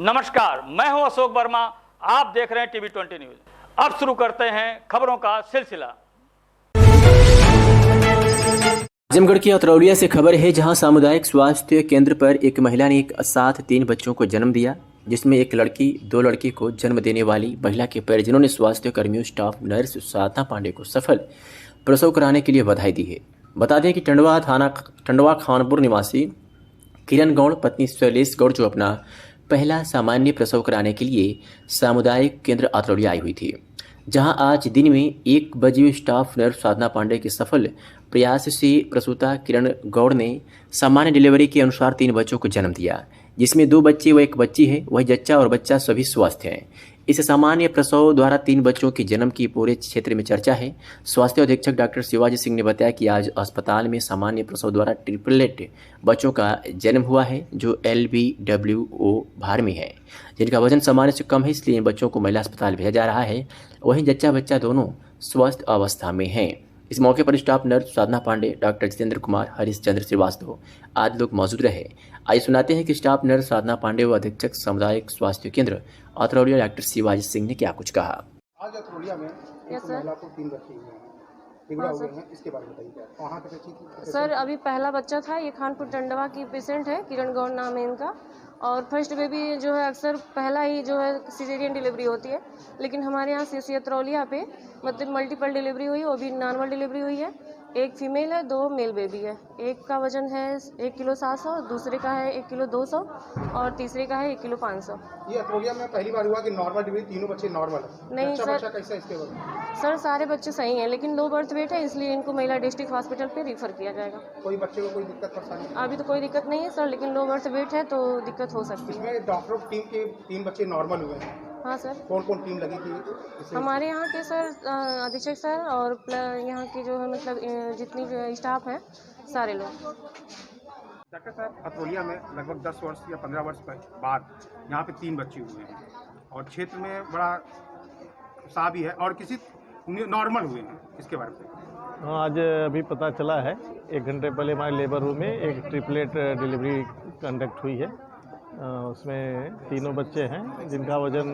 नमस्कार, मैं हूं अशोक वर्मा। आप देख रहे हैं टीवी 20 न्यूज। अब शुरू करते हैं खबरों का सिलसिला। आजमगढ़ की अतरौलिया से खबर है, जहां सामुदायिक स्वास्थ्य केंद्र पर एक महिला ने एक साथ 3 बच्चों को जन्म दिया, जिसमें एक लड़की 2 लड़के को जन्म देने वाली महिला के परिजनों ने स्वास्थ्य कर्मियों, स्टाफ नर्स साधना पांडे को सफल प्रसव कराने के लिए बधाई दी है। बता दें कि टंडवा खानपुर निवासी किरण गौड़ पत्नी शैलेश गौड़ जो अपना पहला सामान्य प्रसव कराने के लिए सामुदायिक केंद्र अतरौलिया आई हुई थी, जहां आज दिन में 1 बजे स्टाफ नर्स साधना पांडे के सफल प्रयास से प्रसूता किरण गौड़ ने सामान्य डिलीवरी के अनुसार 3 बच्चों को जन्म दिया, जिसमें 2 बच्चे व 1 बच्ची है। वही जच्चा और बच्चा सभी स्वस्थ हैं। इस सामान्य प्रसव द्वारा 3 बच्चों के जन्म की पूरे क्षेत्र में चर्चा है। स्वास्थ्य अधीक्षक डॉक्टर शिवाजी सिंह ने बताया कि आज अस्पताल में सामान्य प्रसव द्वारा ट्रिपलेट बच्चों का जन्म हुआ है, जो LBWO भार में है, जिनका वजन सामान्य से कम है, इसलिए इन बच्चों को महिला अस्पताल भेजा जा रहा है। वहीं जच्चा बच्चा दोनों स्वस्थ अवस्था में हैं। इस मौके पर स्टाफ नर्स साधना पांडे, डॉक्टर जितेंद्र कुमार, हरीश चंद्र श्रीवास्तव आदि लोग मौजूद रहे। आइए सुनाते हैं कि स्टाफ नर्स साधना पांडे व अधीक्षक सामुदायिक स्वास्थ्य केंद्र अतरौलिया डॉक्टर शिवाजी सिंह ने क्या कुछ कहा। आज अतरौलिया में एक महिला को 3 बच्चे हुए हैं, बिगड़ा हुए हैं, इसके बारे में बताइए क्या कहाँ के बच्चे की? सर अभी पहला बच्चा था, ये खानपुर टंडवा की पेशेंट है, किरण गौड़ नाम है इनका। और फर्स्ट बेबी जो है अक्सर पहला ही जो है सिजेरियन डिलीवरी होती है, लेकिन हमारे यहाँ सीसी अतरौलिया पे मतलब मल्टीपल डिलीवरी हुई, वो भी नॉर्मल डिलीवरी हुई है। 1 फीमेल है, 2 मेल बेबी है। एक का वजन है 1 किलो 700, दूसरे का है 1 किलो 200 और तीसरे का है 1 किलो 500। ये अतरौलिया में पहली बार हुआ कि नॉर्मल डिलीवरी, तीनों बच्चे नॉर्मल है? नहीं सर, बच्चा कैसा है इसके बारे में? सर सारे बच्चे सही हैं, लेकिन लो बर्थ वेट है, इसलिए इनको महिला डिस्ट्रिक्ट हॉस्पिटल पे रेफर किया जाएगा। कोई बच्चे को कोई दिक्कत परेशानी? अभी तो कोई दिक्कत नहीं है सर, लेकिन लो बर्थ वेट है तो दिक्कत हो सकती है। इसमें डॉक्टर टीम के 3 बच्चे नॉर्मल हुए हैं। हाँ सर। कौन कौन टीम लगी थी? हमारे यहाँ के सर अधीक्षक सर और यहाँ की जो है मतलब जितनी स्टाफ है सारे लोग। डॉक्टर साहब, अतरौलिया में लगभग 10 वर्ष या 15 वर्ष बाद यहाँ पे 3 बच्चे हुए हैं और क्षेत्र में बड़ा उत्साह भी है और किसी नॉर्मल हुए हैं, इसके बारे में? हाँ, आज अभी पता चला है, 1 घंटे पहले हमारे लेबर रूम में एक ट्रिपलेट डिलीवरी कंडक्ट हुई है। उसमें तीनों बच्चे हैं जिनका वजन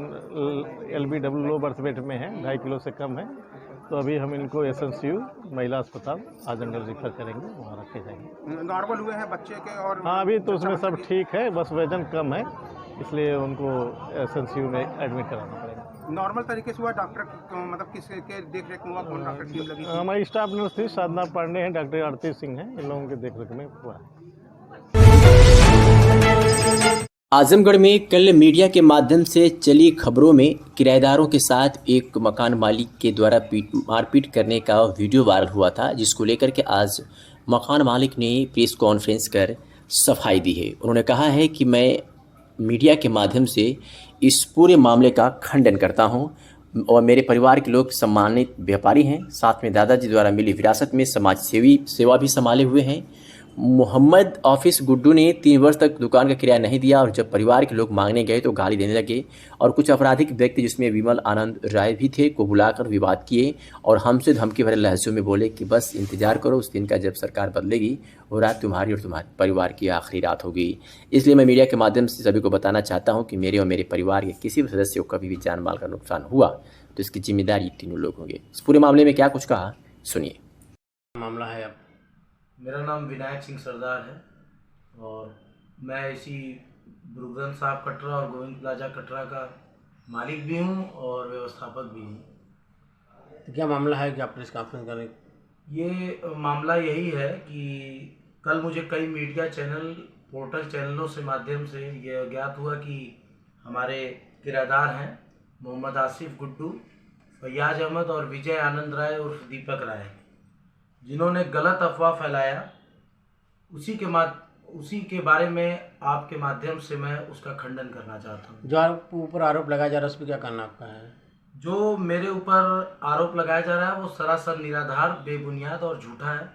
LBW लो बर्थ वेट में है, 2.5 किलो से कम है। तो अभी हम इनको SNCU महिला अस्पताल आजमगढ़ रेफर करेंगे, वहाँ रखे जाएंगे। नॉर्मल हुए हैं बच्चे के? और हाँ, अभी तो उसमें सब ठीक है, बस वजन कम है, इसलिए उनको SNCU में एडमिट कराना पड़ेगा। नॉर्मल तरीके से हुआ? डॉक्टर मतलब किसके देख रेख में हुआ? कौन डॉक्टर टीम लगी थी? हमारी स्टाफ नर्स थी, साधना पांडे हैं, डॉक्टर आरती सिंह हैं, इन लोगों के देख रेख में हुआ। आजमगढ़ में कल मीडिया के माध्यम से चली खबरों में किराएदारों के साथ एक मकान मालिक के द्वारा मारपीट करने का वीडियो वायरल हुआ था, जिसको लेकर के आज मकान मालिक ने प्रेस कॉन्फ्रेंस कर सफाई दी है। उन्होंने कहा है कि मैं मीडिया के माध्यम से इस पूरे मामले का खंडन करता हूं और मेरे परिवार के लोग सम्मानित व्यापारी हैं, साथ में दादाजी द्वारा मिली विरासत में समाज सेवा भी संभाले हुए हैं। मोहम्मद ऑफिस गुड्डू ने 3 वर्ष तक दुकान का किराया नहीं दिया और जब परिवार के लोग मांगने गए तो गाली देने लगे और कुछ आपराधिक व्यक्ति, जिसमें विमल आनंद राय भी थे, को बुलाकर विवाद किए और हमसे धमकी भरे लहजों में बोले कि बस इंतजार करो, उस दिन का जब सरकार बदलेगी वो रात तुम्हारी और तुम्हारे परिवार की आखिरी रात होगी। इसलिए मैं मीडिया के माध्यम से सभी को बताना चाहता हूँ कि मेरे और मेरे परिवार के किसी भी सदस्य को कभी भी जान माल का नुकसान हुआ तो इसकी जिम्मेदारी तीनों लोग होंगे। इस पूरे मामले में क्या कुछ कहा, सुनिए। मामला है। अब मेरा नाम विनायक सिंह सरदार है और मैं इसी ब्रुगन साहब कटरा और गोविंद प्लाजा कटरा का मालिक भी हूँ और व्यवस्थापक भी हूँ। तो क्या मामला है कि आप प्रेस कॉन्फ्रेंस करें? ये मामला यही है कि कल मुझे कई मीडिया चैनल, पोर्टल चैनलों से माध्यम से ये ज्ञात हुआ कि हमारे किराएदार हैं मोहम्मद आसिफ गुड्डू, फैयाज अहमद और विजय आनंद राय उर्फ दीपक राय, जिन्होंने गलत अफवाह फैलाया, उसी के बारे में आपके माध्यम से मैं उसका खंडन करना चाहता हूँ। जो आपके ऊपर आरोप लगाया जा रहा है उस पर क्या कहना आपका है? जो मेरे ऊपर आरोप लगाया जा रहा है वो सरासर निराधार, बेबुनियाद और झूठा है।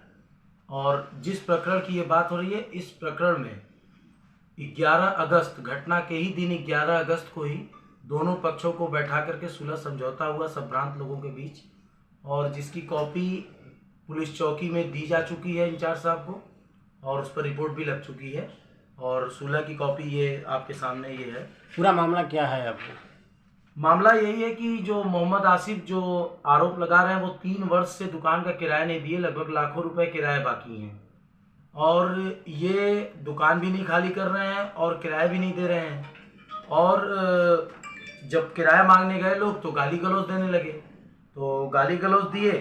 और जिस प्रकरण की ये बात हो रही है, इस प्रकरण में 11 अगस्त, घटना के ही दिन 11 अगस्त को ही दोनों पक्षों को बैठा करके सुलह समझौता हुआ संभ्रांत लोगों के बीच, और जिसकी कॉपी पुलिस चौकी में दी जा चुकी है इंचार्ज साहब को और उस पर रिपोर्ट भी लग चुकी है। और 16 की कॉपी ये आपके सामने ये है। पूरा मामला क्या है आपको? मामला यही है कि जो मोहम्मद आसिफ जो आरोप लगा रहे हैं वो 3 वर्ष से दुकान का किराया नहीं दिए, लगभग लाखों रुपए किराए बाकी हैं और ये दुकान भी नहीं खाली कर रहे हैं और किराया भी नहीं दे रहे हैं। और जब किराया मांगने गए लोग तो गाली गलौज देने लगे, तो गाली गलौज दिए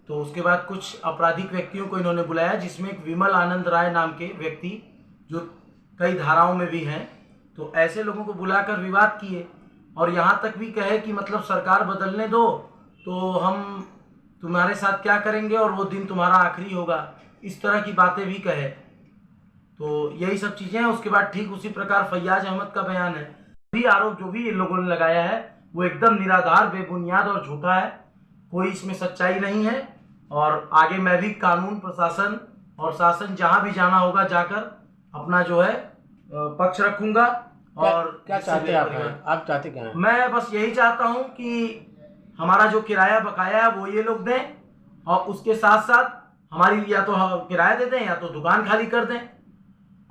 तो उसके बाद कुछ आपराधिक व्यक्तियों को इन्होंने बुलाया, जिसमें एक विमल आनंद राय नाम के व्यक्ति जो कई धाराओं में भी हैं, तो ऐसे लोगों को बुलाकर विवाद किए और यहाँ तक भी कहे कि मतलब सरकार बदलने दो तो हम तुम्हारे साथ क्या करेंगे और वो दिन तुम्हारा आखिरी होगा, इस तरह की बातें भी कहे। तो यही सब चीज़ें हैं। उसके बाद ठीक उसी प्रकार फैयाज अहमद का बयान है। भी आरोप जो भी इन लोगों ने लगाया है वो एकदम निराधार, बेबुनियाद और झूठा है, कोई इसमें सच्चाई नहीं है। और आगे मैं भी कानून प्रशासन और शासन जहाँ भी जाना होगा जाकर अपना जो है पक्ष रखूंगा। और क्या चाहते हैं आप चाहते क्या हैं? मैं बस यही चाहता हूं कि हमारा जो किराया बकाया है वो ये लोग दें और उसके साथ साथ हमारी या तो किराया दे दें या तो दुकान खाली कर दें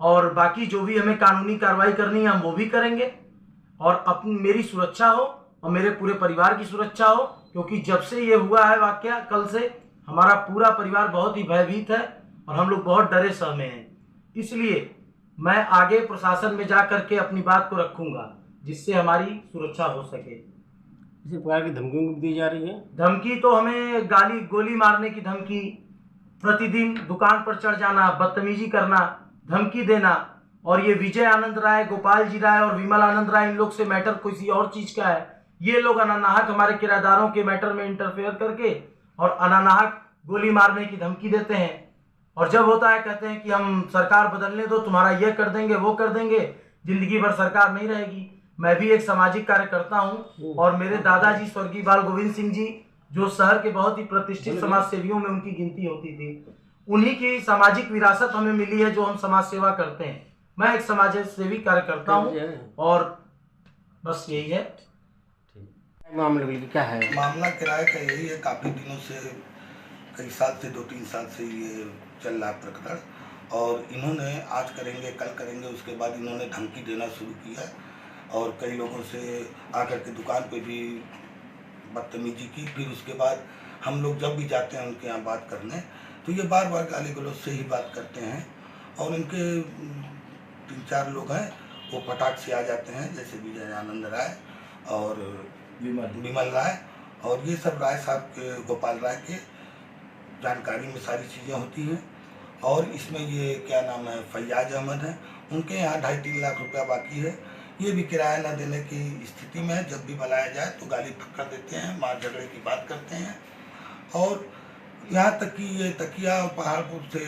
और बाकी जो भी हमें कानूनी कार्रवाई करनी है हम वो भी करेंगे और अपनी मेरी सुरक्षा हो और मेरे पूरे परिवार की सुरक्षा हो, क्योंकि जब से ये हुआ है वाकया कल से हमारा पूरा परिवार बहुत ही भयभीत है और हम लोग बहुत डरे सहमे हैं। इसलिए मैं आगे प्रशासन में जा करके अपनी बात को रखूंगा जिससे हमारी सुरक्षा हो सके। इसी प्रकार की धमकियों भी दी जा रही है? धमकी तो हमें गोली मारने की धमकी, प्रतिदिन दुकान पर चढ़ जाना, बदतमीजी करना, धमकी देना। और ये विजय आनंद राय, गोपाल जी राय और विमल आनंद राय, इन लोग से मैटर किसी और चीज का है। ये लोग अनानाहक हमारे किराएदारों के मैटर में इंटरफेयर करके और अनानाहक गोली मारने की धमकी देते हैं और जब होता है कहते हैं कि हम सरकार बदलने दो, तुम्हारा ये कर देंगे वो कर देंगे, जिंदगी भर सरकार नहीं रहेगी। मैं भी एक सामाजिक कार्यकर्ता हूं और मेरे दादाजी स्वर्गीय बाल गोविंद सिंह जी जो शहर के बहुत ही प्रतिष्ठित समाज सेवियों में उनकी गिनती होती थी, उन्हीं की सामाजिक विरासत हमें मिली है जो हम समाज सेवा करते हैं। मैं एक समाज सेवी कार्यकर्ता हूँ और बस यही है। मामले क्या है? मामला किराए का यही है, काफ़ी दिनों से, कई साल से, 2-3 साल से ये चल रहा प्रकरण और इन्होंने आज करेंगे कल करेंगे, उसके बाद इन्होंने धमकी देना शुरू किया और कई लोगों से आकर के दुकान पे भी बदतमीजी की। फिर उसके बाद हम लोग जब भी जाते हैं उनके यहाँ बात करने तो ये बार बार गाली गलौज से ही बात करते हैं और इनके 3-4 लोग हैं वो फटाक से आ जाते हैं, जैसे विजय आनंद राय और विमल राय और ये सब राय साहब के, गोपाल राय के जानकारी में सारी चीज़ें होती हैं। और इसमें ये क्या नाम है, फैयाज अहमद है, उनके यहाँ 2.5-3 लाख रुपया बाकी है। ये भी किराया न देने की स्थिति में है, जब भी बुलाया जाए तो गाली फक्कर देते हैं, मार झगड़े की बात करते हैं। और यहाँ तक कि ये तकिया और पहाड़पुर से,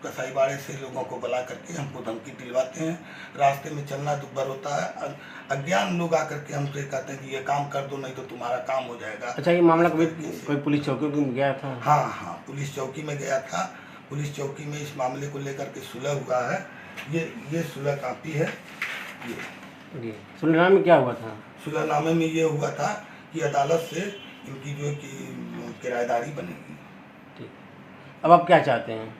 कसाईबाड़े से लोगों को बुला करके हमको धमकी दिलवाते हैं। रास्ते में चलना दुर्भर होता है, अज्ञान लोग आकर के हमसे कहते हैं कि ये काम कर दो नहीं तो तुम्हारा काम हो जाएगा। अच्छा, ये मामला कभी कोई पुलिस चौकी में गया था? हाँ, पुलिस चौकी में गया था। पुलिस चौकी में इस मामले को लेकर के सुलह हुआ है। ये सुलह कापी है। ये सुलहनामे में क्या हुआ था? सुलहनामे में ये हुआ था कि अदालत से इनकी जो कि किराएदारी बनेगी। अब आप क्या चाहते हैं?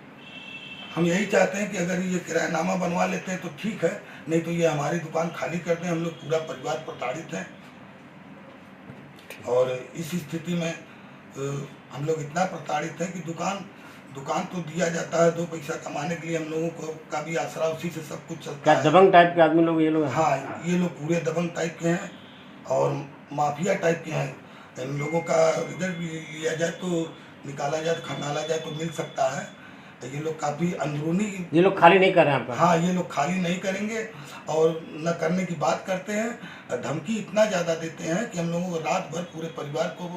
हम यही चाहते हैं कि अगर ये किरायानामा बनवा लेते हैं तो ठीक है, नहीं तो ये हमारी दुकान खाली कर दें। हम लोग पूरा परिवार प्रताड़ित हैं और इस स्थिति में हम लोग इतना प्रताड़ित हैं कि दुकान तो दिया जाता है 2 पैसा कमाने के लिए, हम लोगों को का भी आसरा उसी से सब कुछ चलता है। क्या दबंग टाइप के आदमी लोग ये लोग हैं? हाँ, ये लोग पूरे दबंग टाइप के हैं और माफिया टाइप के हैं। इन लोगों का रिजल्ट भी लिया जाए तो, निकाला जाए तो, खंगाला जाए तो मिल सकता है। तो ये लोग काफ़ी अंदरूनी, ये लोग खाली नहीं कर रहे हैं आपका? हाँ, ये लोग खाली नहीं करेंगे और न करने की बात करते हैं। धमकी इतना ज़्यादा देते हैं कि हम लोगों को रात भर पूरे परिवार को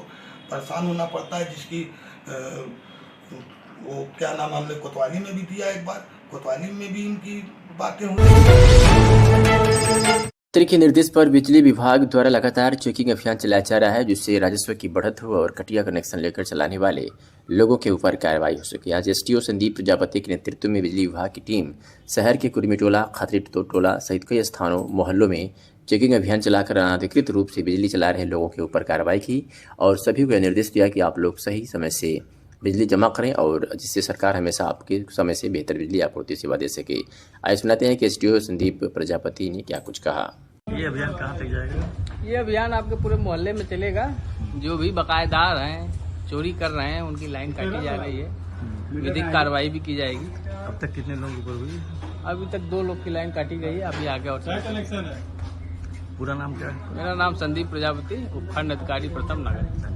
परेशान होना पड़ता है। जिसकी वो क्या नाम, हमने कोतवाली में भी दिया एक बार, कोतवाली में भी इनकी बातें हुई। मंत्री के निर्देश पर बिजली विभाग द्वारा लगातार चेकिंग अभियान चलाया जा रहा है, जिससे राजस्व की बढ़त हो और कटिया कनेक्शन लेकर चलाने वाले लोगों के ऊपर कार्रवाई हो सके। आज एसटीओ संदीप प्रजापति के नेतृत्व में बिजली विभाग की टीम शहर के कुर्मी टोला, खातरी टोला सहित कई स्थानों मोहल्लों में चेकिंग अभियान चलाकर अनाधिकृत रूप से बिजली चला रहे लोगों के ऊपर कार्रवाई की और सभी को निर्देश दिया कि आप लोग सही समय से बिजली जमा करें और जिससे सरकार हमेशा आपके समय से बेहतर बिजली आपूर्ति सेवा दे सके। आइए सुनाते हैं कि एसडीओ संदीप प्रजापति ने क्या कुछ कहा। ये अभियान कहाँ तक जाएगा? ये अभियान आपके पूरे मोहल्ले में चलेगा। जो भी बकायेदार हैं, चोरी कर रहे हैं, उनकी लाइन काटी जा रही है, विधिक कार्रवाई भी की जाएगी। अब तक कितने लोगों पर हुई? अभी तक 2 लोग की लाइन काटी गई है, अभी आगे और पूरा नाम क्या है? मेरा नाम संदीप प्रजापति, उपखंड अधिकारी प्रथम नगर।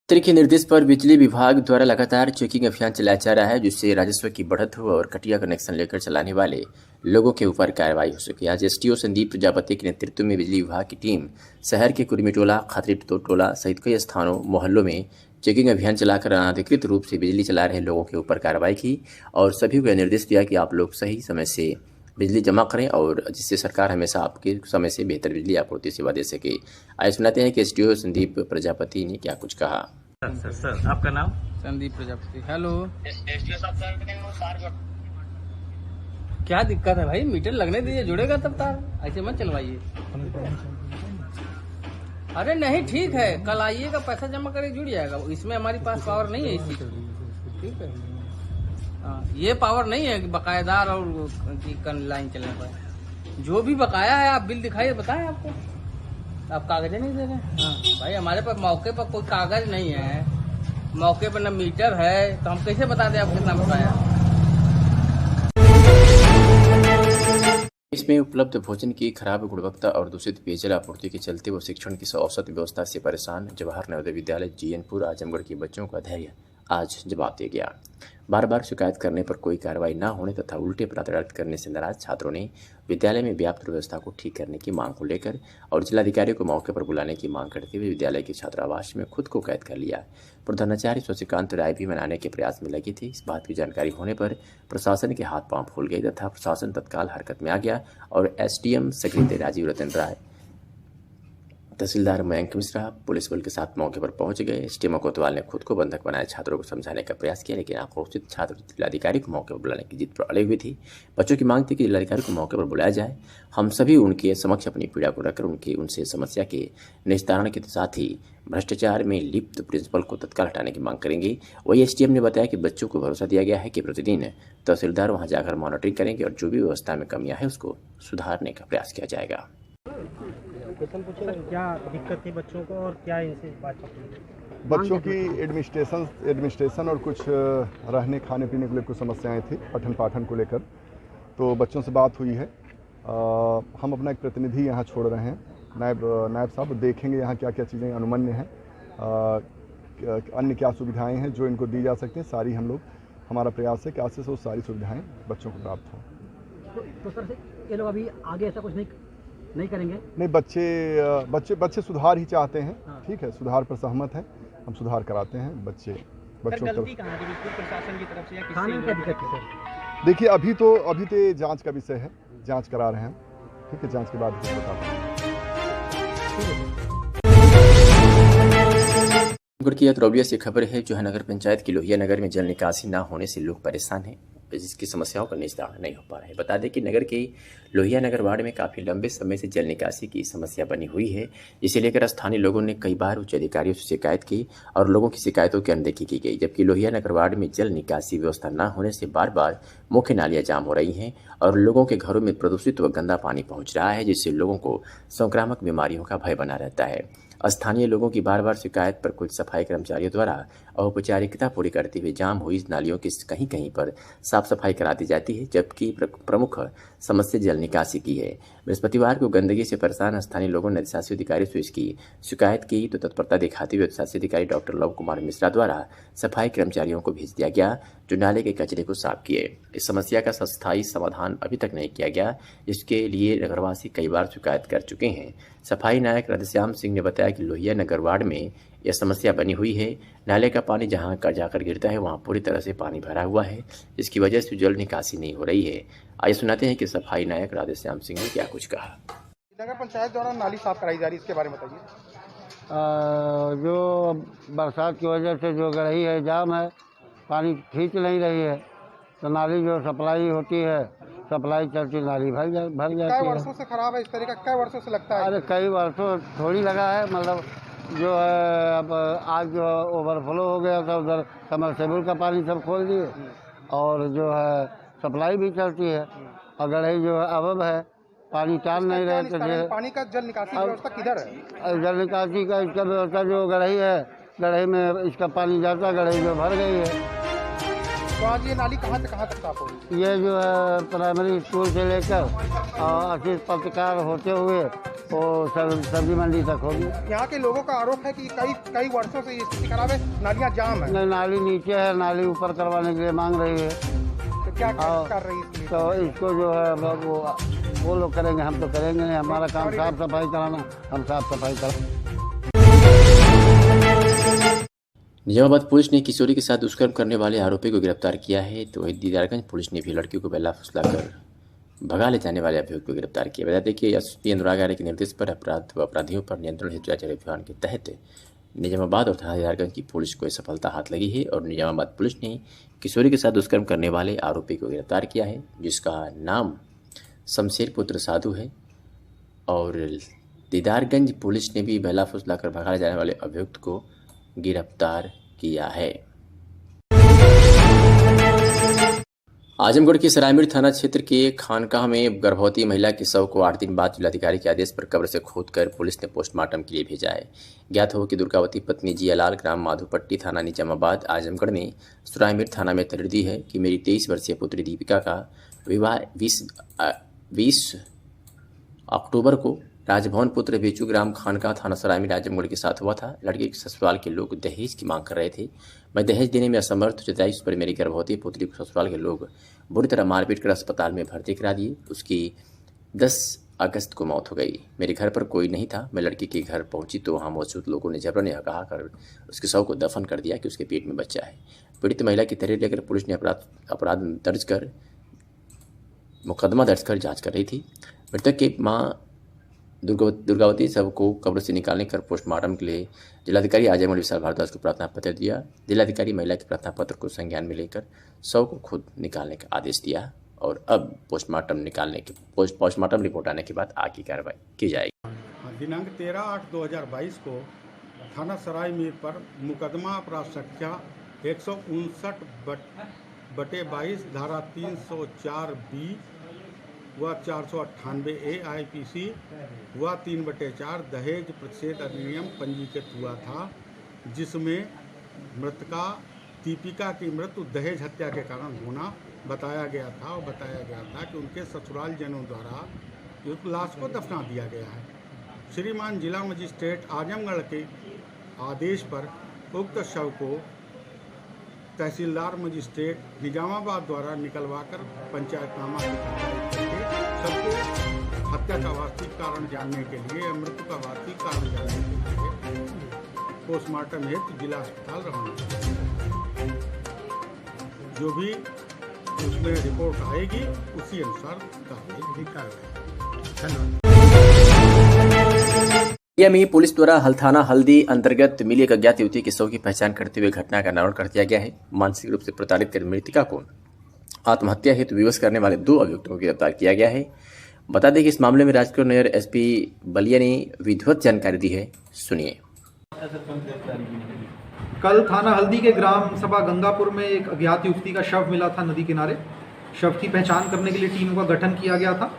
मंत्री के निर्देश पर बिजली विभाग द्वारा लगातार चेकिंग अभियान चलाया जा रहा है, जिससे राजस्व की बढ़त हो और कटिया कनेक्शन लेकर चलाने वाले लोगों के ऊपर कार्रवाई हो सके। आज एसडीओ संदीप प्रजापति के नेतृत्व में बिजली विभाग की टीम शहर के कुर्मी टोला, खातरी टोला सहित कई स्थानों मोहल्लों में चेकिंग अभियान चलाकर अनाधिकृत रूप से बिजली चला रहे लोगों के ऊपर कार्रवाई की और सभी को निर्देश दिया कि आप लोग सही समय से बिजली जमा करें और जिससे सरकार हमेशा आपके समय से बेहतर बिजली आपूर्ति सेवा दे सके। आइए सुनाते हैं कि एसडीओ संदीप प्रजापति ने क्या कुछ कहा। सर आपका नाम? संदीप प्रजापति। हेलो, क्या दिक्कत है भाई? मीटर लगने दीजिए, जुड़ेगा तब तार, ऐसे मत चलवाइए। अरे नहीं, ठीक है, कल आइएगा, पैसा जमा करके जुड़ जाएगा। इसमें हमारे पास पावर नहीं है इसी, ठीक है। ये पावर नहीं है कि बकायेदार और लाइन चलने पर। जो भी बकाया है आप बिल दिखाइए, बताएं आपको। आप कागजें नहीं दे रहे? हाँ भाई, हमारे पास मौके पर कोई कागज नहीं है, मौके पर न मीटर है, तो हम कैसे बता दें आप कितना बकाया। इसमें उपलब्ध भोजन की खराब गुणवत्ता और दूषित पेयजल आपूर्ति के चलते वो शिक्षण की औसत व्यवस्था से परेशान जवाहर नवोदय विद्यालय जीएनपुर आजमगढ़ के बच्चों का धैर्य आज जवाब दे गया। बार बार शिकायत करने पर कोई कार्रवाई न होने तथा उल्टे पदार्थ करने से नाराज छात्रों ने विद्यालय में व्याप्त व्यवस्था को ठीक करने की मांग को लेकर और जिलाधिकारी को मौके पर बुलाने की मांग करते हुए विद्यालय के छात्रावास में खुद को कैद कर लिया। प्रधानाचार्य शशिकांत राय भी मनाने के प्रयास में लगी थी। इस बात की जानकारी होने पर प्रशासन के हाथ पांव फूल गए तथा प्रशासन तत्काल हरकत में आ गया और एसडीएम सेक्रेटरी राजीव रतन राय, तहसीलदार मयंक मिश्रा पुलिस बल के साथ मौके पर पहुंच गए। एसडीएम कोतवाल ने खुद को बंधक बनाए छात्रों को समझाने का प्रयास किया, लेकिन आक्रोशित छात्र जिलाधिकारी को मौके पर बुलाने की जिद पर अड़े हुए थी। बच्चों की मांग थी कि जिलाधिकारी को मौके पर बुलाया जाए। हम सभी उनके समक्ष अपनी पीड़ा को रखकर उनसे समस्या के निस्तारण के साथ ही भ्रष्टाचार में लिप्त प्रिंसिपल को तत्काल हटाने की मांग करेंगे। वही एसडीएम ने बताया कि बच्चों को भरोसा दिया गया है कि प्रतिदिन तहसीलदार वहां जाकर मॉनिटरिंग करेंगे और जो भी व्यवस्था में कमियां हैं उसको सुधारने का प्रयास किया जाएगा। क्या दिक्कत थी बच्चों को और क्या इनसे बातचीत? बच्चों की एडमिनिस्ट्रेशन और कुछ रहने खाने पीने के लिए कुछ समस्याएं थी, पठन पाठन को लेकर। तो बच्चों से बात हुई है। हम अपना एक प्रतिनिधि यहाँ छोड़ रहे हैं, नायब साहब देखेंगे यहाँ क्या क्या चीज़ें अनुमन्य हैं, अन्य क्या सुविधाएं हैं जो इनको दी जा सकती हैं। सारी हम लोग, हमारा प्रयास है कि आज से वो सारी सुविधाएं बच्चों को प्राप्त हों। तो सर ये लोग अभी आगे ऐसा कुछ नहीं करेंगे? नहीं, बच्चे सुधार ही चाहते हैं। ठीक है, सुधार पर सहमत है, हम सुधार कराते हैं। बच्चों गलती कहाँ थी प्रशासन की तरफ से या किसी की दिक्कत थी सर? देखिए, अभी तो जांच का विषय है, जांच करा रहे हैं। ठीक है, जांच के बाद बताते हैं। की अतरौलिया से खबर है। जो है नगर पंचायत की लोहिया नगर में जल निकासी न होने से लोग परेशान हैं, जिसकी समस्याओं का निस्तारण नहीं हो पा रहा है। बता दें कि नगर के लोहिया नगर वार्ड में काफ़ी लंबे समय से जल निकासी की समस्या बनी हुई है, जिसे लेकर स्थानीय लोगों ने कई बार उच्च अधिकारियों से शिकायत की और लोगों की शिकायतों की अनदेखी की गई। जबकि लोहिया नगर वार्ड में जल निकासी व्यवस्था न होने से बार बार मुख्य नालियां जाम हो रही हैं और लोगों के घरों में प्रदूषित व गंदा पानी पहुँच रहा है, जिससे लोगों को संक्रामक बीमारियों का भय बना रहता है। स्थानीय लोगों की बार बार शिकायत पर कुछ सफाई कर्मचारियों द्वारा औपचारिकता पूरी करते हुए जाम हुई नालियों की कहीं कहीं पर साफ सफाई करा दी जाती है, जबकि प्रमुख समस्या जल निकासी की है। बृहस्पतिवार को गंदगी से परेशान स्थानीय लोगों ने अधिशासी अधिकारी से इसकी शिकायत की तो तत्परता दिखाते हुए अधिशासी अधिकारी डॉक्टर लव कुमार मिश्रा द्वारा सफाई कर्मचारियों को भेज दिया गया, जो नाले के कचरे को साफ किए। इस समस्या का स्थायी समाधान अभी तक नहीं किया गया, जिसके लिए नगरवासी कई बार शिकायत कर चुके हैं। सफाई नायक राधेश्याम सिंह ने बताया कि लोहिया नगर वार्ड में यह समस्या बनी हुई है। नाले का पानी जहां जाकर गिरता है वहां पूरी तरह से पानी भरा हुआ है, जिसकी वजह से जल निकासी नहीं हो रही है। आइए सुनाते हैं कि सफाई नायक राधेश्याम सिंह ने क्या कुछ कहा। नगर पंचायत द्वारा नाली साफ कराई जा रही है, इसके बारे में बताइए। जो बरसात की वजह से जो गढ़ी है, जाम है, पानी खींच नहीं रही है, तो नाली जो सप्लाई होती है, सप्लाई चलती नाली भर जाती है। वर्षों से खराब है इस तरह का? कई वर्षों से लगता है? अरे कई वर्षों थोड़ी लगा है, मतलब जो है अब आज जो ओवरफ्लो हो गया था, उधर समरसेबल का पानी सब खोल दिए और जो है सप्लाई भी चलती है। अगर ही जो है अवब है, पानी टाल नहीं रहे थे। पानी का जल निकासी व्यवस्था किधर है? जल निकासी का इसका व्यवस्था जो गढ़ई है, गढ़ई में इसका पानी जाता, गढ़ई जो भर गई है। तो आज ये नाली कहाँ से कहाँ तक साफ होगी? ये जो है प्राइमरी स्कूल से लेकर असित पत्रकार होते हुए वो सब्जी मंडी तक होगी। यहाँ के लोगों का आरोप है कि कई वर्षों से ये स्थिति खराब है, नालियाँ जाम है। नहीं, नाली नीचे है, नाली ऊपर करवाने के लिए मांग रही है। तो क्या कर रही है? तो इसको जो है वो लोग करेंगे, हम तो करेंगे नहीं। हमारा काम साफ सफाई कराना, हम साफ सफाई करें। निजामाबाद पुलिस ने किशोरी के साथ दुष्कर्म करने वाले आरोपी को गिरफ्तार किया है। तो वहीं दीदारगंज पुलिस ने भी लड़की को बेला फुसलाकर भगा ले जाने वाले अभियुक्त को गिरफ्तार किया। बता दें कि एसपी अनुराग आर्य के निर्देश पर अपराध व अपराधियों पर नियंत्रण हेतु जारी अभियान के तहत निजामाबाद और थाना दीदारगंज की पुलिस को सफलता हाथ लगी है और निजामाबाद पुलिस ने किशोरी के साथ दुष्कर्म करने वाले आरोपी को गिरफ्तार किया है, जिसका नाम शमशेर पुत्र साधु है। और दीदारगंज पुलिस ने भी बेला फुसलाकर भगा ले जाने वाले अभियुक्त को गिरफ्तार किया है। आजमगढ़ के सरायमीर थाना क्षेत्र के खानकाह में गर्भवती महिला के शव को 8 दिन बाद जिलाधिकारी के आदेश पर कब्र से खोदकर पुलिस ने पोस्टमार्टम के लिए भेजा है। ज्ञात हो कि दुर्गावती पत्नी जियालाल ग्राम माधोपट्टी थाना निजामाबाद आजमगढ़ ने सरायमीर थाना में तहरीर दी है कि मेरी 23 वर्षीय पुत्री दीपिका का विवाह 20 अक्टूबर को राजभवन पुत्र बेचू ग्राम खानका थाना सरायमीर आजमगढ़ के साथ हुआ था। लड़के के ससुराल के लोग दहेज की मांग कर रहे थे। मैं दहेज देने में असमर्थ जताई उस पर मेरी गर्भवती पुत्री को ससुराल के लोग बुरी तरह मारपीट कर अस्पताल में भर्ती करा दिए। उसकी 10 अगस्त को मौत हो गई। मेरे घर पर कोई नहीं था। मैं लड़की के घर पहुंची तो वहाँ मौजूद लोगों ने जबरन कहा कर उसके शव को दफन कर दिया कि उसके पेट में बच्चा है। पीड़ित महिला की तहरीर लेकर पुलिस ने अपराध दर्ज कर मुकदमा दर्ज कर जाँच कर रही थी। मृतक की माँ दुर्गावती शव को कब्र से निकालने कर पोस्टमार्टम के लिए जिलाधिकारी आजमगढ़ विशाल भारद्वाज को प्रार्थना पत्र दिया। जिलाधिकारी महिला के प्रार्थना पत्र को संज्ञान में लेकर शव को खुद निकालने का आदेश दिया और अब पोस्टमार्टम रिपोर्ट आने के बाद आगे कार्रवाई की जाएगी। दिनांक 13/8/2022 को थाना सरायमीर पर मुकदमा अपराध संख्या 159/22 धारा 304B व 498A IPC व 3/4 दहेज प्रतिषेध अधिनियम पंजीकृत हुआ था, जिसमें मृतका दीपिका की मृत्यु दहेज हत्या के कारण होना बताया गया था और बताया गया था कि उनके ससुराल जनों द्वारा उस लाश को दफना दिया गया है। श्रीमान जिला मजिस्ट्रेट आजमगढ़ के आदेश पर उक्त शव को तहसीलदार मजिस्ट्रेट निजामाबाद द्वारा निकलवाकर पंचायतनामा करके सबको हत्या का वास्तविक कारण जानने के लिए, मृत्यु का वास्तविक कारण जानने के लिए पोस्टमार्टम हेतु जिला अस्पताल रवाना किया। जो भी उसमें रिपोर्ट आएगी उसी अनुसार कार्रवाई धन्यवाद। में पुलिस द्वारा हल्थाना हल्दी अंतर्गत मिली एक अज्ञात युवती के शव की पहचान करते हुए घटना का अनावरण कर दिया गया है। मानसिक रूप से प्रताड़ित कर मृतिका को आत्महत्या हेतु विवश करने वाले 2 अभियुक्तों को गिरफ्तार किया गया है। बता दें कि इस मामले में राजकोट नगर एसपी बलिया ने विधिवत जानकारी दी है, सुनिए। कल थाना हल्दी के ग्राम सभा गंगापुर में एक अज्ञात युवती का शव मिला था नदी किनारे। शव की पहचान करने के लिए टीम का गठन किया गया था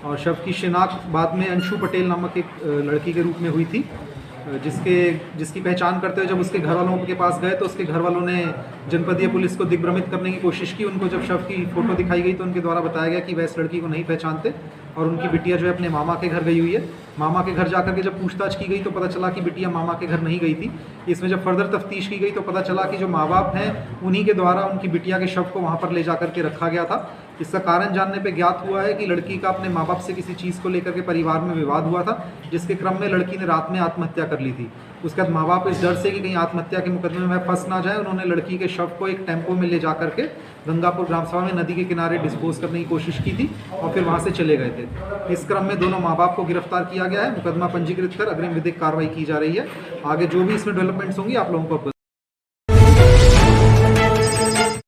और शव की शिनाख्त बाद में अंशु पटेल नामक एक लड़की के रूप में हुई थी, जिसकी पहचान करते हुए जब उसके घर वालों के पास गए तो उसके घर वालों ने जनपदीय पुलिस को दिग्भ्रमित करने की कोशिश की। उनको जब शव की फ़ोटो दिखाई गई तो उनके द्वारा बताया गया कि वह इस लड़की को नहीं पहचानते और उनकी बिटिया जो है अपने मामा के घर गई हुई है। मामा के घर जाकर के जब पूछताछ की गई तो पता चला कि बिटिया मामा के घर नहीं गई थी। इसमें जब फर्दर तफ्तीश की गई तो पता चला कि जो माँ बाप हैं उन्हीं के द्वारा उनकी बिटिया के शव को वहाँ पर ले जाकर के रखा गया था। इसका कारण जानने पे ज्ञात हुआ है कि लड़की का अपने माँ बाप से किसी चीज़ को लेकर के परिवार में विवाद हुआ था, जिसके क्रम में लड़की ने रात में आत्महत्या कर ली थी। उसके बाद माँ बाप इस डर से कि कहीं आत्महत्या के मुकदमे में फंस ना जाए, उन्होंने लड़की के शव को एक टेम्पो में ले जाकर के गंगापुर ग्राम सभा में नदी के किनारे डिस्पोज करने की कोशिश की थी और फिर वहाँ से चले गए थे। इस क्रम में दोनों माँ बाप को गिरफ्तार किया गया है। मुकदमा पंजीकृत कर अग्रिम विधिक कार्रवाई की जा रही है। आगे जो भी इसमें डेवलपमेंट्स होंगी आप लोगों को